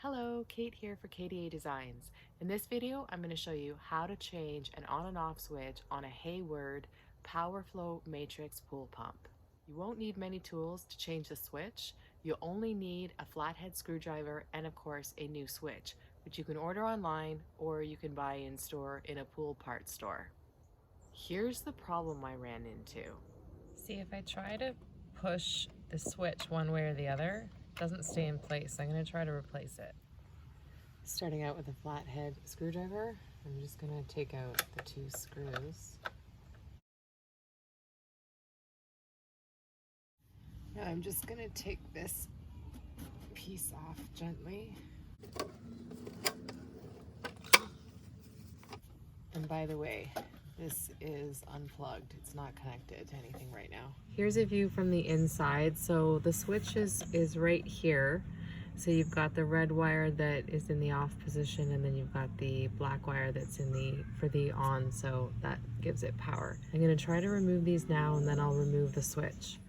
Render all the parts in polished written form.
Hello, Kate here for KDA Designs. In this video, I'm going to show you how to change an on and off switch on a Hayward PowerFlo Matrix pool pump. You won't need many tools to change the switch. You'll only need a flathead screwdriver and of course a new switch, which you can order online or you can buy in store in a pool parts store. Here's the problem I ran into. See, if I try to push the switch one way or the other, it doesn't stay in place. I'm going to try to replace it. Starting out with a flathead screwdriver, I'm just going to take out the two screws. Now I'm just going to take this piece off gently. And by the way, this is unplugged. It's not connected to anything right now. Here's a view from the inside. So the switch is right here. So you've got the red wire that is in the off position, and then you've got the black wire that's for the on, so that gives it power. I'm going to try to remove these now, and then I'll remove the switch.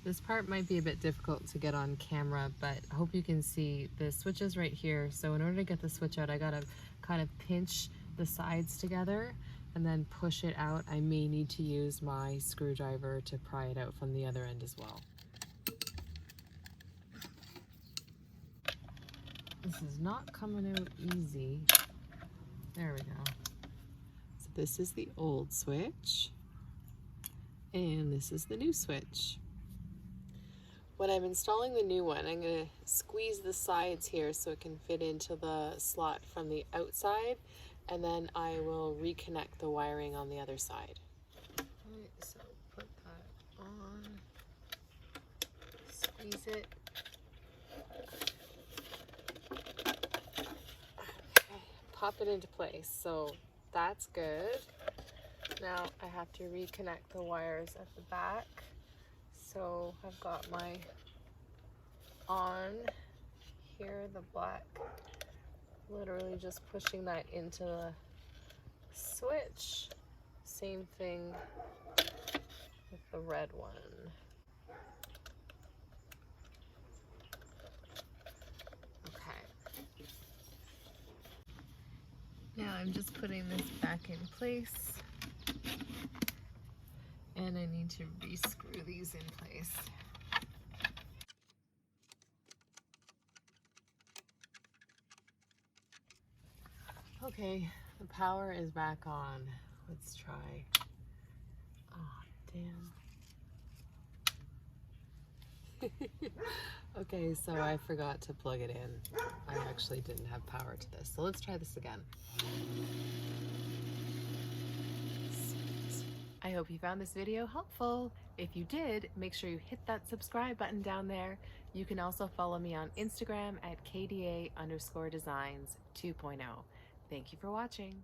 This part might be a bit difficult to get on camera, but I hope you can see the switch is right here. So in order to get the switch out, I gotta kind of pinch the sides together and then push it out. I may need to use my screwdriver to pry it out from the other end as well. This is not coming out easy. There we go. So this is the old switch, and this is the new switch. When I'm installing the new one, I'm going to squeeze the sides here so it can fit into the slot from the outside, and then I will reconnect the wiring on the other side. Alright, so put that on, squeeze it. Okay, pop it into place. So that's good. Now I have to reconnect the wires at the back. So I've got my on here, the black, literally just pushing that into the switch. Same thing with the red one. Okay. Now I'm just putting this back in place. And I need to re-screw these in place. Okay, the power is back on. Let's try. Oh, damn. Okay, so I forgot to plug it in. I actually didn't have power to this. So let's try this again. I hope you found this video helpful. If you did, make sure you hit that subscribe button down there. You can also follow me on Instagram at KDA_designs 2.0. Thank you for watching.